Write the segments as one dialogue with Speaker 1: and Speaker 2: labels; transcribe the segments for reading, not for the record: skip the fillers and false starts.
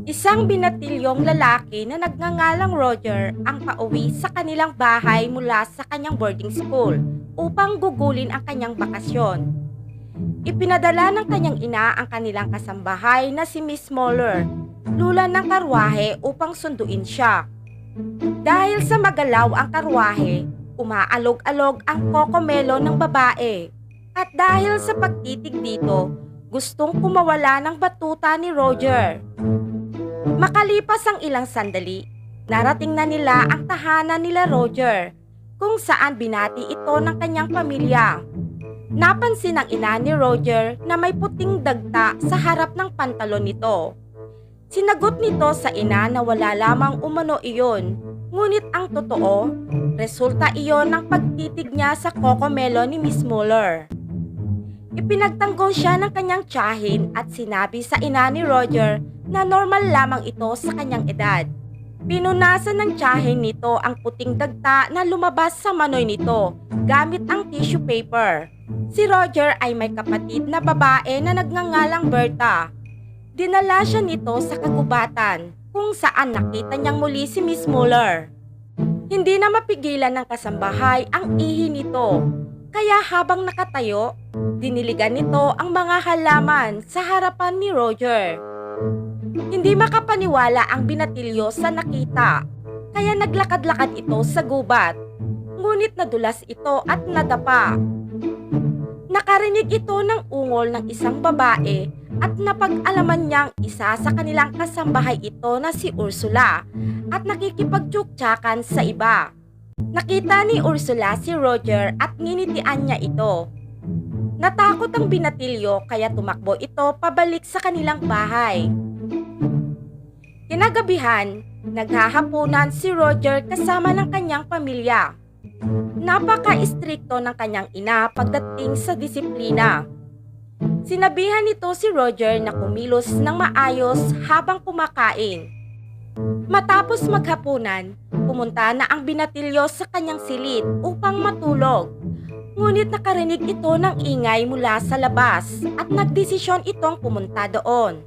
Speaker 1: Isang binatilyong lalaki na nagngangalang Roger ang pauwi sa kanilang bahay mula sa kanyang boarding school upang gugulin ang kanyang bakasyon. Ipinadala ng kanyang ina ang kanilang kasambahay na si Miss Moller, lula ng karwahe upang sunduin siya. Dahil sa magalaw ang karwahe, umaalog-alog ang kokomelo ng babae. At dahil sa pagtitig dito, gustong kumawala ng batuta ni Roger. Makalipas ang ilang sandali, narating na nila ang tahanan nila Roger, kung saan binati ito ng kanyang pamilya. Napansin ng ina ni Roger na may puting dagta sa harap ng pantalon nito. Sinagot nito sa ina na wala lamang umano iyon, ngunit ang totoo, resulta iyon ng pagtitig niya sa kokomelo ni Miss Muller. Ipinagtanggol siya ng kanyang tiyahin at sinabi sa ina ni Roger na normal lamang ito sa kanyang edad. Pinunasan ng tiyahin nito ang puting dagta na lumabas sa manoy nito gamit ang tissue paper. Si Roger ay may kapatid na babae na nagngangalang Berta. Dinala siya nito sa kagubatan kung saan nakita niyang muli si Miss Muller. Hindi na mapigilan ng kasambahay ang ihi nito, kaya habang nakatayo, diniligan nito ang mga halaman sa harapan ni Roger. Hindi makapaniwala ang binatilyo sa nakita, kaya naglakad-lakad ito sa gubat. Ngunit nadulas ito at nadapa. Nakarinig ito ng ungol ng isang babae at napag-alaman niyang isa sa kanilang kasambahay ito na si Ursula at nakikipagtsuktsakan sa iba. Nakita ni Ursula si Roger at nginitian niya ito. Natakot ang binatilyo kaya tumakbo ito pabalik sa kanilang bahay. Kinagabihan, naghahapunan si Roger kasama ng kanyang pamilya. Napaka-istrikto ng kanyang ina pagdating sa disiplina. Sinabihan nito si Roger na kumilos ng maayos habang kumakain. Matapos maghapunan, pumunta na ang binatilyo sa kanyang silid upang matulog. Ngunit nakarinig ito ng ingay mula sa labas at nagdesisyon itong pumunta doon.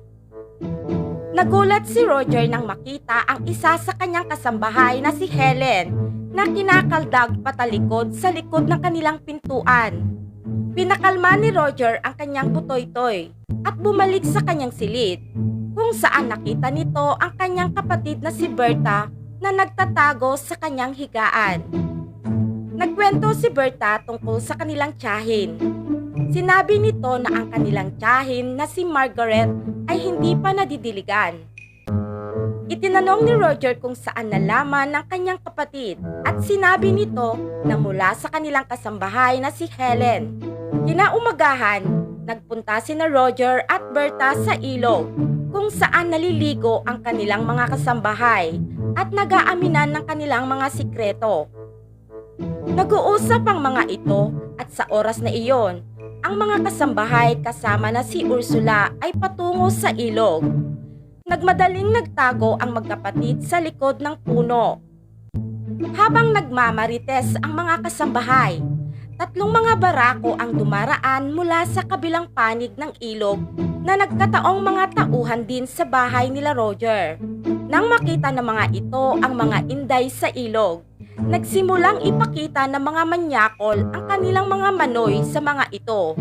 Speaker 1: Nagulat si Roger nang makita ang isa sa kanyang kasambahay na si Helen na kinakaldag patalikod sa likod ng kanilang pintuan. Pinakalma ni Roger ang kanyang butoy-toy at bumalik sa kanyang silid kung saan nakita nito ang kanyang kapatid na si Berta na nagtatago sa kanyang higaan. Nagkwento si Berta tungkol sa kanilang tiyahin. Sinabi nito na ang kanilang tiyahin na si Margaret ay hindi pa nadidiligan. Itinanong ni Roger kung saan nalaman ng kanyang kapatid at sinabi nito na mula sa kanilang kasambahay na si Helen. Kinaumagahan, nagpunta sina Roger at Berta sa ilog kung saan naliligo ang kanilang mga kasambahay at nag-aaminan ng kanilang mga sikreto. Nag-uusap ang mga ito at sa oras na iyon, ang mga kasambahay kasama na si Ursula ay patungo sa ilog. Nagmadaling nagtago ang magkapatid sa likod ng puno. Habang nagmamarites ang mga kasambahay, tatlong mga barako ang dumaraan mula sa kabilang panig ng ilog na nagkataong mga tauhan din sa bahay nila Roger. Nang makita ng mga ito ang mga inday sa ilog, nagsimulang ipakita ng mga manyakol ang kanilang mga manoy sa mga ito.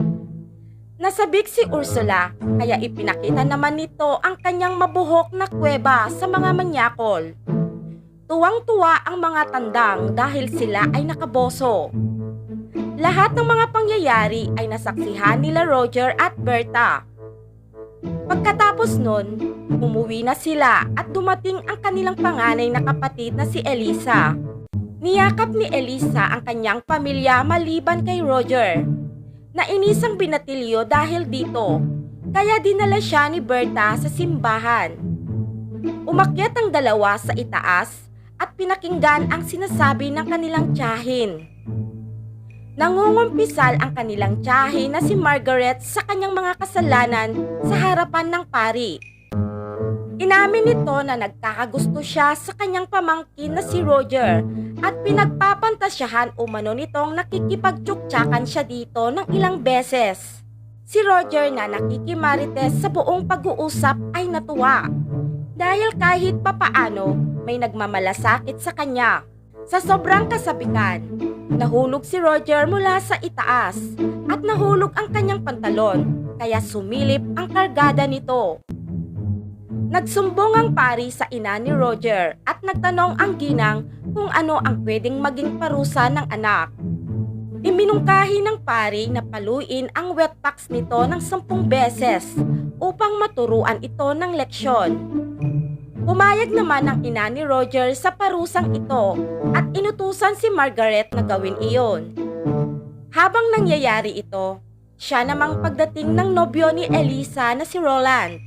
Speaker 1: Nasabik si Ursula kaya ipinakita naman nito ang kanyang mabuhok na kuweba sa mga manyakol. Tuwang-tuwa ang mga tandang dahil sila ay nakaboso. Lahat ng mga pangyayari ay nasaksihan nila Roger at Berta. Pagkatapos nun, umuwi na sila at dumating ang kanilang panganay na kapatid na si Elisa. Niyakap ni Elisa ang kanyang pamilya maliban kay Roger. Nainisang binatilyo dahil dito, kaya dinala siya ni Berta sa simbahan. Umakyat ang dalawa sa itaas at pinakinggan ang sinasabi ng kanilang tiyahin. Nangungumpisal ang kanilang tiyahin na si Margaret sa kanyang mga kasalanan sa harapan ng pari. Inamin nito na nagkakagusto siya sa kanyang pamangkin na si Roger at pinagpapantasyahan umano nitong nakikipagtsuktsakan siya dito ng ilang beses. Si Roger na nakikimarites sa buong pag-uusap ay natuwa dahil kahit papaano may nagmamalasakit sa kanya. Sa sobrang kasabikan, nahulog si Roger mula sa itaas at nahulog ang kanyang pantalon kaya sumilip ang kargada nito. Nagsumbong ang pari sa ina ni Roger at nagtanong ang ginang kung ano ang pwedeng maging parusa ng anak. Iminungkahi ng pari na paluin ang wet packs nito ng 10 beses upang maturuan ito ng leksyon. Pumayag naman ang ina ni Roger sa parusang ito at inutusan si Margaret na gawin iyon. Habang nangyayari ito, siya namang pagdating ng nobyo ni Eliza na si Roland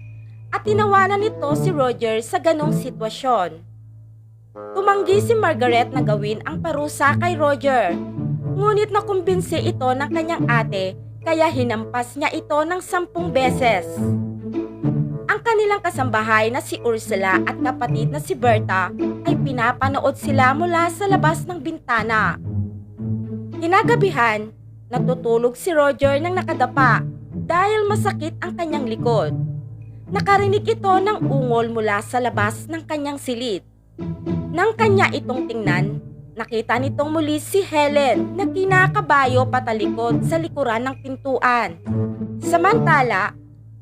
Speaker 1: at tinawanan nito si Roger sa ganong sitwasyon. Tumanggi si Margaret na gawin ang parusa kay Roger, ngunit nakumbinsi ito ng kanyang ate kaya hinampas niya ito ng 10 beses. Ang kanilang kasambahay na si Ursula at kapatid na si Berta ay pinapanood sila mula sa labas ng bintana. Kinagabihan, natutulog si Roger ng nakadapa dahil masakit ang kanyang likod. Nakarinig ito ng ungol mula sa labas ng kanyang silid. Nang kanya itong tingnan, nakita nitong muli si Helen na kinakabayo patalikod sa likuran ng pintuan. Samantala,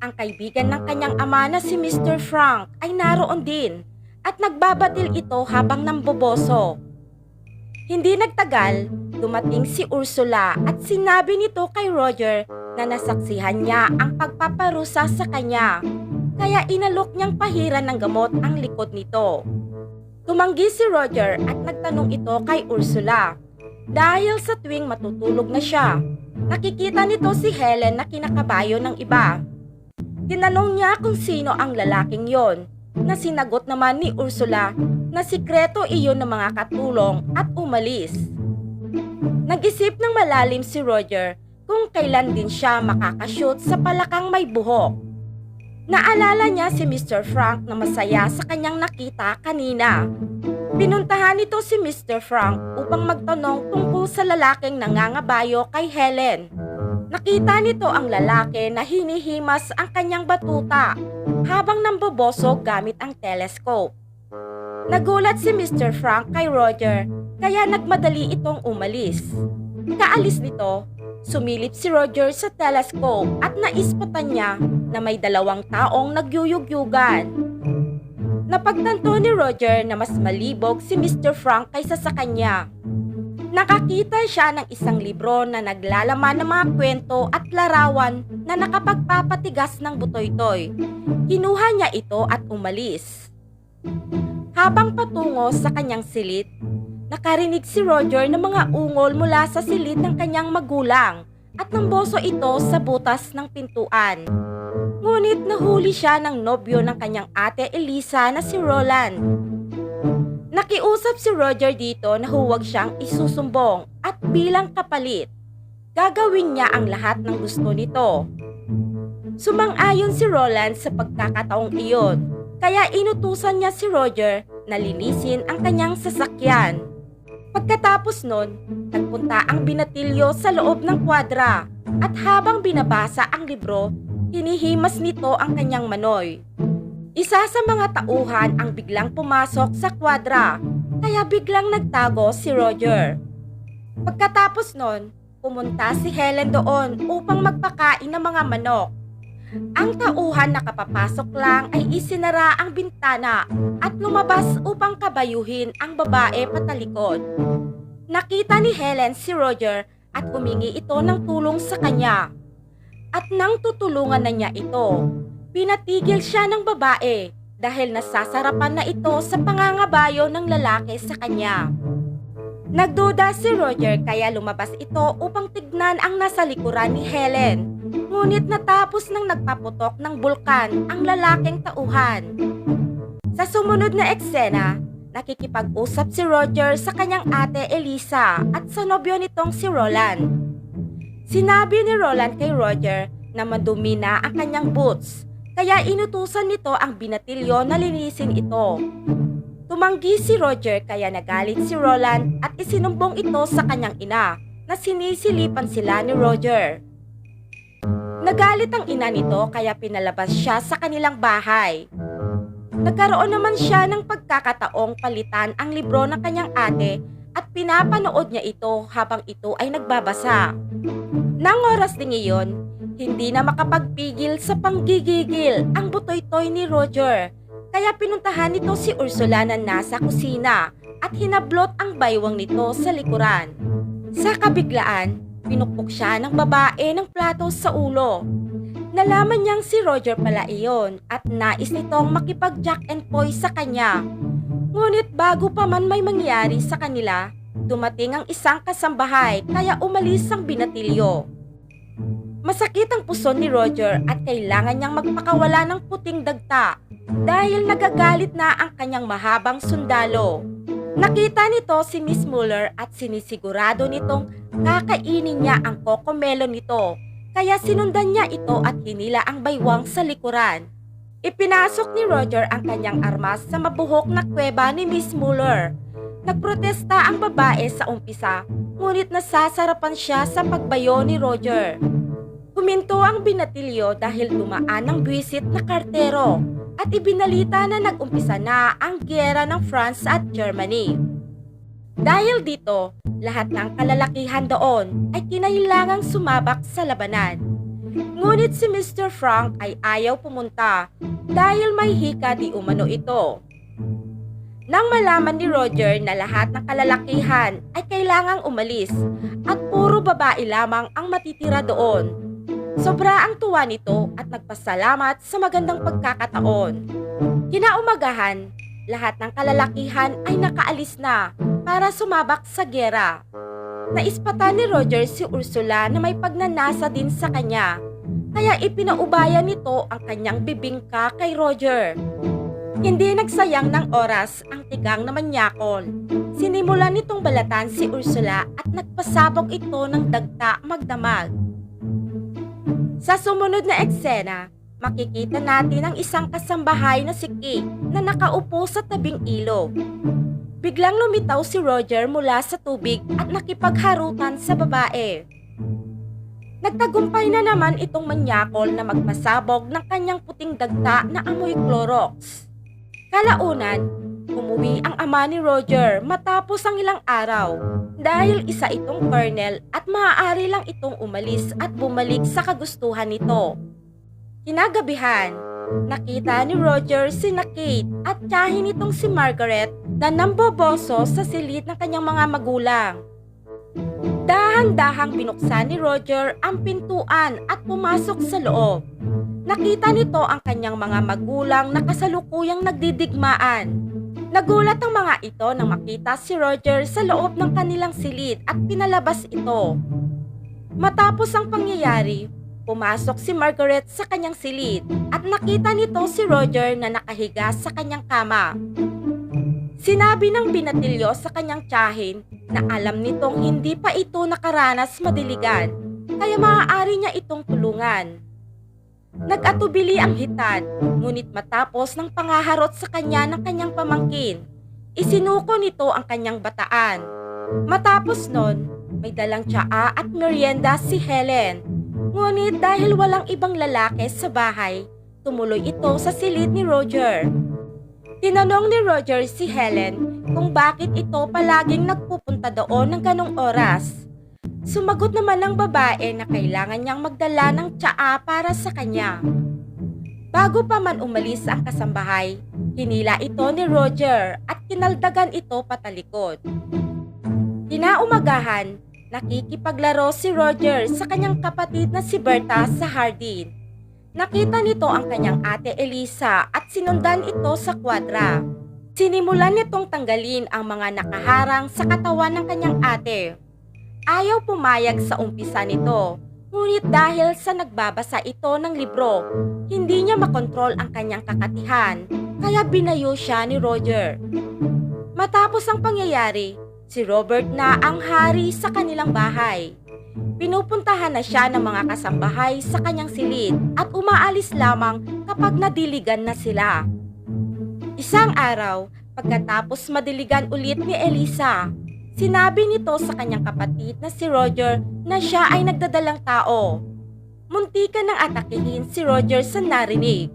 Speaker 1: ang kaibigan ng kanyang ama na si Mr. Frank ay naroon din at nagbabatil ito habang namboboso. Hindi nagtagal, dumating si Ursula at sinabi nito kay Roger na nasaksihan niya ang pagpaparusa sa kanya, kaya inalok niyang pahiran ng gamot ang likod nito. Tumanggi si Roger at nagtanong ito kay Ursula dahil sa tuwing matutulog na siya, nakikita nito si Helen na kinakabayo ng iba. Tinanong niya kung sino ang lalaking yon, na sinagot naman ni Ursula na sikreto iyon ng mga katulong at umalis. Nag-isip ng malalim si Roger kung kailan din siya makakashoot sa palakang may buhok. Naalala niya si Mr. Frank na masaya sa kanyang nakita kanina. Pinuntahan nito si Mr. Frank upang magtanong tungkol sa lalaking nangangabayo kay Helen. Nakita nito ang lalaki na hinihimas ang kanyang batuta habang namboboso gamit ang telescope. Nagulat si Mr. Frank kay Roger kaya nagmadali itong umalis. Kaalis nito, sumilip si Roger sa telescope at naispatan niya na may 2 taong nagyuyugyugan. Napagtanto ni Roger na mas malibog si Mr. Frank kaysa sa kanya. Nakakita siya ng isang libro na naglalaman ng mga kwento at larawan na nakapagpapatigas ng butoy-toy. Kinuha niya ito at umalis. Habang patungo sa kanyang silid, nakarinig si Roger ng mga ungol mula sa silid ng kanyang magulang at namboso ito sa butas ng pintuan. Ngunit nahuli siya ng nobyo ng kanyang ate Eliza na si Roland. Nakiusap si Roger dito na huwag siyang isusumbong at bilang kapalit, gagawin niya ang lahat ng gusto nito. Sumang-ayon si Roland sa pagkakataong iyon, kaya inutusan niya si Roger na linisin ang kanyang sasakyan. Pagkatapos nun, nagpunta ang binatilyo sa loob ng kwadra at habang binabasa ang libro, hinihimas nito ang kanyang manoy. Isa sa mga tauhan ang biglang pumasok sa kwadra, kaya biglang nagtago si Roger. Pagkatapos nun, pumunta si Helen doon upang magpakain ng mga manok. Ang tauhan na kapapasok lang ay isinara ang bintana at lumabas upang kabayuhin ang babae patalikod. Nakita ni Helen si Roger at humingi ito ng tulong sa kanya. At nang tutulungan na niya ito, pinatigil siya ng babae dahil nasasarapan na ito sa pangangabayo ng lalaki sa kanya. Nagduda si Roger kaya lumabas ito upang tignan ang nasa likuran ni Helen. Ngunit natapos nang nagpaputok ng bulkan ang lalaking tauhan. Sa sumunod na eksena, nakikipag-usap si Roger sa kanyang ate Eliza at sa nobyo nitong si Roland. Sinabi ni Roland kay Roger na madumi na ang kanyang boots, kaya inutusan nito ang binatilyo na linisin ito. Tumanggi si Roger kaya nagalit si Roland at isinumbong ito sa kanyang ina na sinisilipan sila ni Roger. Nagalit ang ina nito kaya pinalabas siya sa kanilang bahay. Nagkaroon naman siya ng pagkakataong palitan ang libro ng kanyang ate at pinapanood niya ito habang ito ay nagbabasa. Nang oras ding iyon, hindi na makapagpigil sa panggigigil ang butoy-toy ni Roger, kaya pinuntahan nito si Ursula na nasa kusina at hinablot ang baywang nito sa likuran. Sa kabiglaan, pinukpok siya ng babae ng plato sa ulo. Nalaman niyang si Roger pala iyon at nais nitong makipag-jack and poy sa kanya. Ngunit bago pa man may mangyari sa kanila, dumating ang isang kasambahay kaya umalis ang binatilyo. Masakit ang puso ni Roger at kailangan niyang magpakawala ng puting dagta dahil nagagalit na ang kanyang mahabang sundalo. Nakita nito si Miss Muller at sinisigurado nitong kakainin niya ang kokomelo nito, kaya sinundan niya ito at hinila ang baywang sa likuran. Ipinasok ni Roger ang kanyang armas sa mabuhok na kuweba ni Miss Muller. Nagprotesta ang babae sa umpisa, ngunit nasasarapan siya sa pagbayo ni Roger. Huminto ang binatilyo dahil dumaan ng buwisit na kartero at ibinalita na nag-umpisa na ang giyera ng France at Germany. Dahil dito, lahat ng kalalakihan doon ay kinailangang sumabak sa labanan. Ngunit si Mr. Frank ay ayaw pumunta dahil may hika di umano ito. Nang malaman ni Roger na lahat ng kalalakihan ay kailangang umalis at puro babae lamang ang matitira doon, sobra ang tuwa nito at nagpasalamat sa magandang pagkakataon. Kinaumagahan, lahat ng kalalakihan ay nakaalis na para sumabak sa giyera. Naispatan ni Roger si Ursula na may pagnanasa din sa kanya, kaya ipinaubaya nito ang kanyang bibingka kay Roger. Hindi nagsayang ng oras ang tigang na manyakol. Sinimulan nitong balatan si Ursula at nagpasabog ito ng dagta magdamag. Sa sumunod na eksena, makikita natin ang isang kasambahay na si Kate na nakaupo sa tabing ilog. Biglang lumitaw si Roger mula sa tubig at nakipagharutan sa babae. Nagtagumpay na naman itong manyakol na magpasabog ng kanyang puting dagta na amoy Clorox. Kalaunan, umuwi ang ama ni Roger matapos ang ilang araw dahil isa itong colonel at maaari lang itong umalis at bumalik sa kagustuhan nito. Kinagabihan, nakita ni Roger si Kate at tiyahin nitong si Margaret na namboboso sa silid ng kanyang mga magulang. Dahan-dahang binuksan ni Roger ang pintuan at pumasok sa loob. Nakita nito ang kanyang mga magulang na kasalukuyang nagdidigmaan. Nagulat ang mga ito nang makita si Roger sa loob ng kanilang silid at pinalabas ito. Matapos ang pangyayari, pumasok si Margaret sa kanyang silid at nakita nito si Roger na nakahiga sa kanyang kama. Sinabi ng binatilyo sa kanyang tiyahin na alam nitong hindi pa ito nakaranas madiligan, kaya maaari niya itong tulungan. Nag-atubili ang hitad, ngunit matapos ng pangaharot sa kanya ng kanyang pamangkin, isinuko nito ang kanyang bataan. Matapos nun, may dalang tsaa at merienda si Helen. Ngunit dahil walang ibang lalaki sa bahay, tumuloy ito sa silid ni Roger. Tinanong ni Roger si Helen kung bakit ito palaging nagpupunta doon ng ganong oras. Sumagot naman ng babae na kailangan niyang magdala ng tsaa para sa kanya. Bago pa man umalis ang kasambahay, hinila ito ni Roger at kinaldagan ito patalikod. Kinaumagahan, nakikipaglaro si Roger sa kanyang kapatid na si Berta sa hardin. Nakita nito ang kanyang ate Elisa at sinundan ito sa kwadra. Sinimulan nitong tanggalin ang mga nakaharang sa katawan ng kanyang ate. Ayaw pumayag sa umpisa nito, ngunit dahil sa nagbabasa ito ng libro, hindi niya makontrol ang kanyang kakatihan, kaya binayo siya ni Roger. Matapos ang pangyayari, si Robert na ang hari sa kanilang bahay. Pinupuntahan na siya ng mga kasambahay sa kanyang silid at umaalis lamang kapag nadiligan na sila. Isang araw, pagkatapos madiligan ulit ni Elisa, sinabi nito sa kanyang kapatid na si Roger na siya ay nagdadalang tao. Muntikan nang atakihin si Roger sa narinig.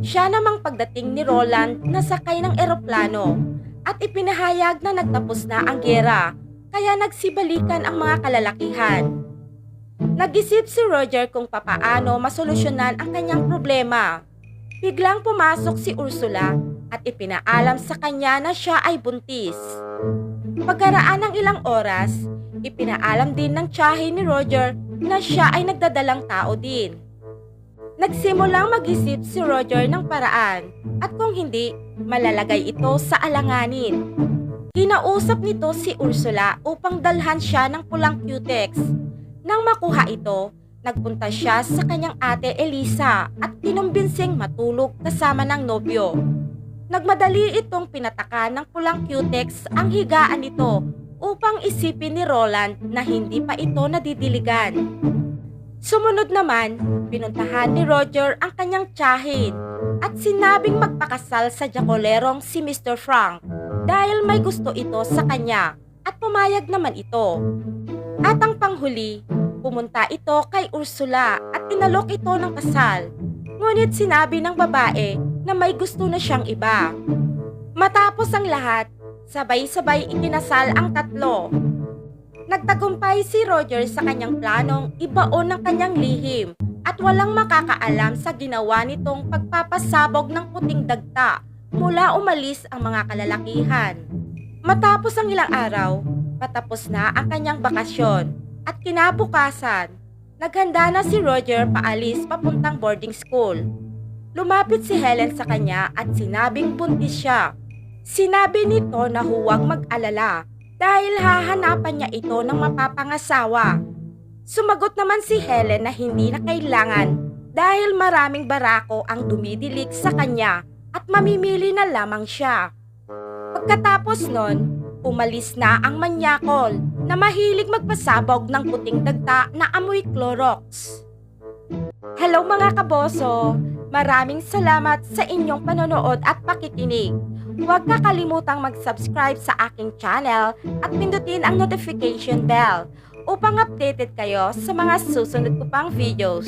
Speaker 1: Siya namang pagdating ni Roland na sakay ng eroplano at ipinahayag na nagtapos na ang giyera, kaya nagsibalikan ang mga kalalakihan. Nag-isip si Roger kung papaano masolusyonan ang kanyang problema. Biglang pumasok si Ursula at ipinaalam sa kanya na siya ay buntis. Pagkaraan ng ilang oras, ipinaalam din ng tiyahin ni Roger na siya ay nagdadalang tao din. Nagsimulang mag-isip si Roger ng paraan at kung hindi, malalagay ito sa alanganin. Kinausap nito si Ursula upang dalhan siya ng pulang cutex. Nang makuha ito, nagpunta siya sa kanyang ate Elisa at kinumbinsing matulog kasama ng nobyo. Nagmadali itong pinataka ng pulang cutex ang higaan nito upang isipin ni Roland na hindi pa ito nadidiligan. Sumunod naman, pinuntahan ni Roger ang kanyang tiyahin at sinabing magpakasal sa jacolerong si Mr. Frank dahil may gusto ito sa kanya at pumayag naman ito. At ang panghuli, pumunta ito kay Ursula at inalok ito ng kasal. Ngunit sinabi ng babae na may gusto na siyang iba. Matapos ang lahat, sabay-sabay ikinasal ang tatlo. Nagtagumpay si Roger sa kanyang planong ibaon ng kanyang lihim at walang makakaalam sa ginawa nitong pagpapasabog ng puting dagta mula umalis ang mga kalalakihan. Matapos ang ilang araw, patapos na ang kanyang bakasyon at kinabukasan, naghanda na si Roger paalis papuntang boarding school. Lumapit si Helen sa kanya at sinabing buntis siya. Sinabi nito na huwag mag-alala dahil hahanapan niya ito ng mapapangasawa. Sumagot naman si Helen na hindi na kailangan dahil maraming barako ang dumidilig sa kanya at mamimili na lamang siya. Pagkatapos nun, umalis na ang manyakol na mahilig magpasabog ng puting dagta na amoy Clorox. Hello mga kaboso! Maraming salamat sa inyong panonood at pakikinig. Huwag kakalimutang mag-subscribe sa aking channel at pindutin ang notification bell upang updated kayo sa mga susunod ko pang videos.